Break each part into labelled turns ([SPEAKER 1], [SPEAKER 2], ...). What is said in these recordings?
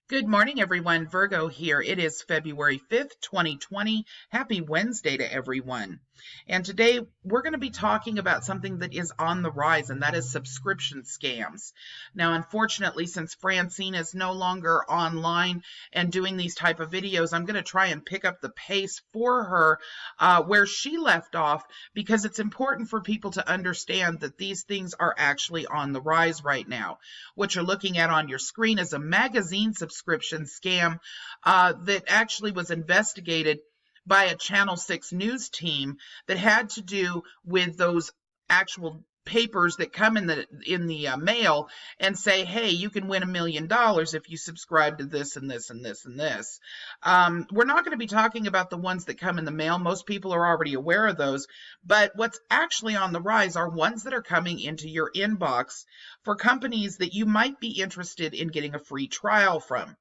[SPEAKER 1] Good morning, everyone. Virgo here. It is February 5th, 2020. Happy Wednesday to everyone. And today we're going to be talking about something that is on the rise, and that is subscription scams. Now, unfortunately, since Francine is no longer online and doing these type of videos, I'm going to try and pick up the pace for her where she left off, because it's important for people to understand that these things are actually on the rise right now. What you're looking at on your screen is a magazine subscription scam that actually was investigated by a Channel 6 news team that had to do with those actual papers that come in the mail and say, hey, you can win $1 million if you subscribe to this and this and this and this. We're not going to be talking about the ones that come in the mail. Most people are already aware of those, but what's actually on the rise are ones that are coming into your inbox for companies that you might be interested in getting a free trial from.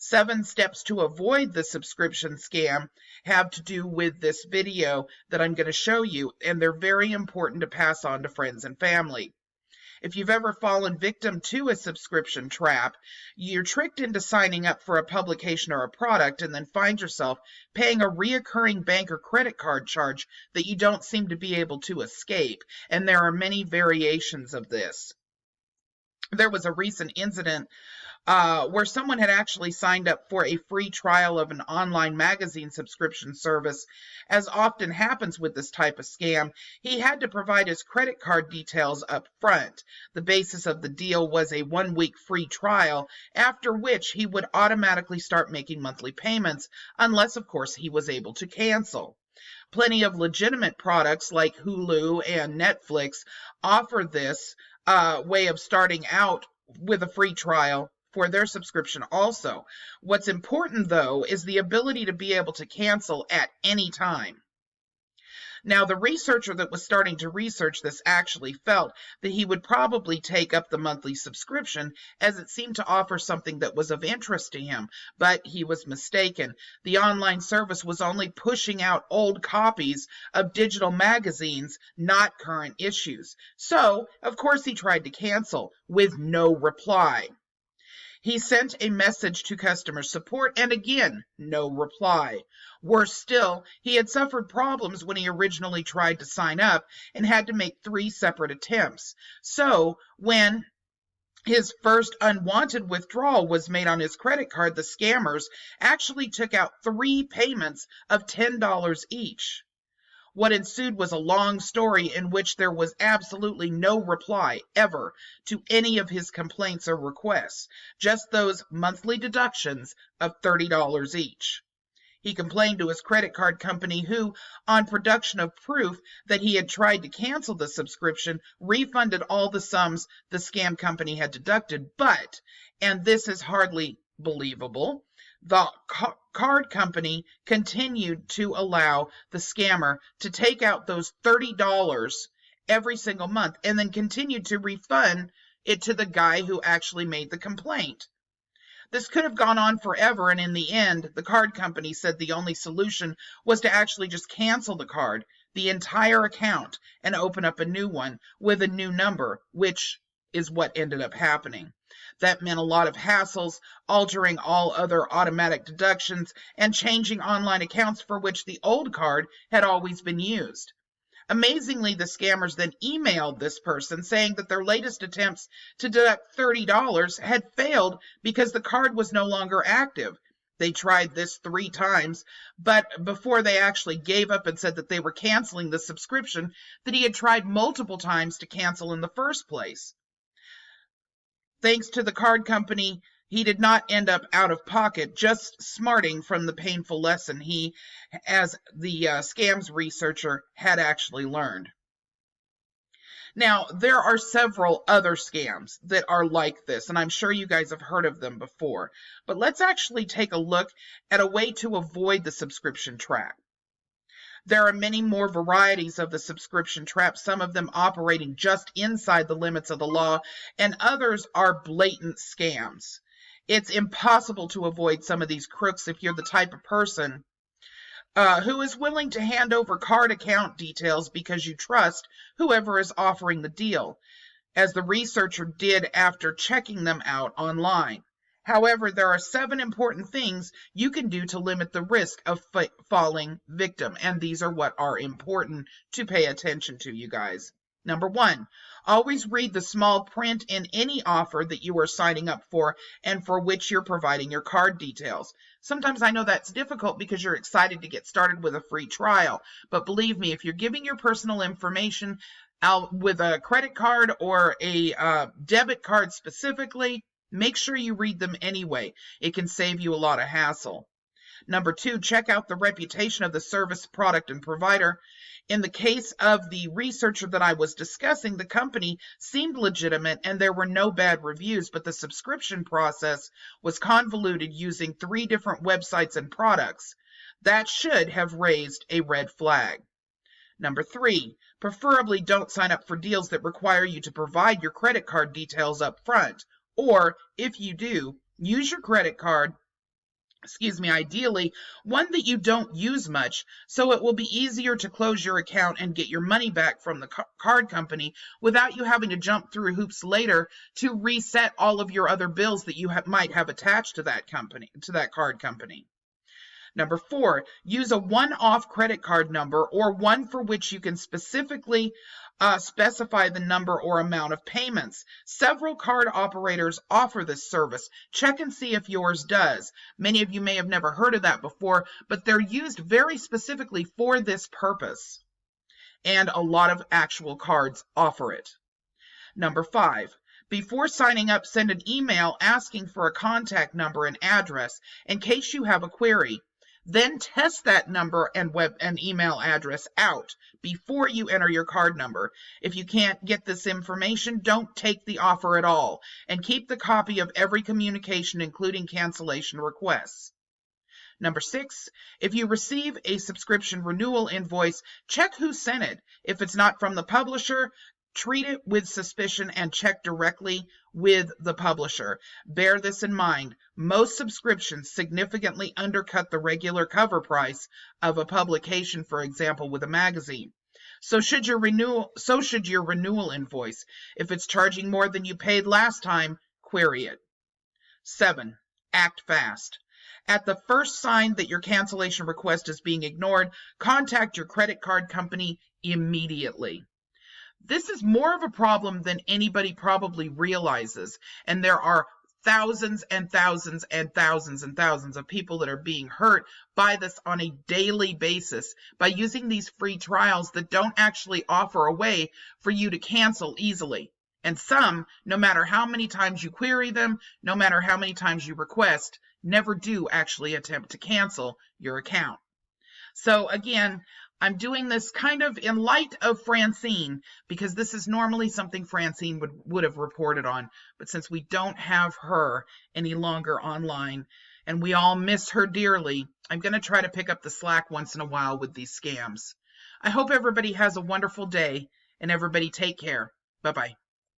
[SPEAKER 1] 7 steps to avoid the subscription scam have to do with this video that I'm going to show you, and they're very important to pass on to friends and family. If you've ever fallen victim to a subscription trap, you're tricked into signing up for a publication or a product and then find yourself paying a reoccurring bank or credit card charge that you don't seem to be able to escape. And there are many variations of this. There was a recent incident where someone had actually signed up for a free trial of an online magazine subscription service. As often happens with this type of scam, he had to provide his credit card details up front. The basis of the deal was a 1-week free trial, after which he would automatically start making monthly payments, unless, of course, he was able to cancel. Plenty of legitimate products like Hulu and Netflix offer this way of starting out with a free trial for their subscription also. What's important, though, is the ability to be able to cancel at any time. Now, the researcher that was starting to research this actually felt that he would probably take up the monthly subscription, as it seemed to offer something that was of interest to him, but he was mistaken. The online service was only pushing out old copies of digital magazines, not current issues. So, of course, he tried to cancel with no reply. He sent a message to customer support, and again, no reply. Worse still, he had suffered problems when he originally tried to sign up and had to make 3 separate attempts. So, when his first unwanted withdrawal was made on his credit card, the scammers actually took out 3 payments of $10 each. What ensued was a long story in which there was absolutely no reply ever to any of his complaints or requests, just those monthly deductions of $30 each. He complained to his credit card company, who, on production of proof that he had tried to cancel the subscription, refunded all the sums the scam company had deducted, but, and this is hardly believable, the card company continued to allow the scammer to take out those $30 every single month and then continued to refund it to the guy who actually made the complaint. This could have gone on forever, and in the end, the card company said the only solution was to actually just cancel the card, the entire account, and open up a new one with a new number, which is what ended up happening. That meant a lot of hassles, altering all other automatic deductions, and changing online accounts for which the old card had always been used. Amazingly, the scammers then emailed this person saying that their latest attempts to deduct $30 had failed because the card was no longer active. They tried this 3 times, but before they actually gave up and said that they were canceling the subscription that he had tried multiple times to cancel in the first place. Thanks to the card company, he did not end up out of pocket, just smarting from the painful lesson he, as the scams researcher, had actually learned. Now, there are several other scams that are like this, and I'm sure you guys have heard of them before. But let's actually take a look at a way to avoid the subscription trap. There are many more varieties of the subscription trap, some of them operating just inside the limits of the law, and others are blatant scams. It's impossible to avoid some of these crooks if you're the type of person who is willing to hand over card account details because you trust whoever is offering the deal, as the researcher did after checking them out online. However, there are 7 important things you can do to limit the risk of falling victim, and these are what are important to pay attention to, you guys. Number 1, always read the small print in any offer that you are signing up for and for which you're providing your card details. Sometimes I know that's difficult because you're excited to get started with a free trial, but believe me, if you're giving your personal information out with a credit card or a debit card specifically, make sure you read them anyway. It can save you a lot of hassle. Number 2, check out the reputation of the service, product, and provider. In the case of the researcher that I was discussing, the company seemed legitimate and there were no bad reviews, but the subscription process was convoluted using 3 different websites and products. That should have raised a red flag. Number 3, preferably don't sign up for deals that require you to provide your credit card details up front. Or, if you do, use your credit card, ideally one that you don't use much, so it will be easier to close your account and get your money back from the card company without you having to jump through hoops later to reset all of your other bills that you might have attached to that card company. Number 4, use a one-off credit card number or one for which you can specifically specify the number or amount of payments. Several card operators offer this service. Check and see if yours does. Many of you may have never heard of that before, but they're used very specifically for this purpose. And a lot of actual cards offer it. Number 5, before signing up, send an email asking for a contact number and address in case you have a query. Then test that number and email address out before you enter your card number. If you can't get this information, don't take the offer at all, and keep the copy of every communication, including cancellation requests. Number 6, if you receive a subscription renewal invoice, check who sent it. If it's not from the publisher, treat it with suspicion and check directly with the publisher. Bear this in mind. Most subscriptions significantly undercut the regular cover price of a publication, for example, with a magazine. So should your renewal invoice. If it's charging more than you paid last time, query it. 7, act fast. At the first sign that your cancellation request is being ignored, contact your credit card company immediately. This is more of a problem than anybody probably realizes, and there are thousands and thousands and thousands and thousands of people that are being hurt by this on a daily basis by using these free trials that don't actually offer a way for you to cancel easily. And some, no matter how many times you query them, no matter how many times you request, never do actually attempt to cancel your account. So again, I'm doing this kind of in light of Francine, because this is normally something Francine would have reported on. But since we don't have her any longer online, and we all miss her dearly, I'm going to try to pick up the slack once in a while with these scams. I hope everybody has a wonderful day, and everybody take care. Bye-bye.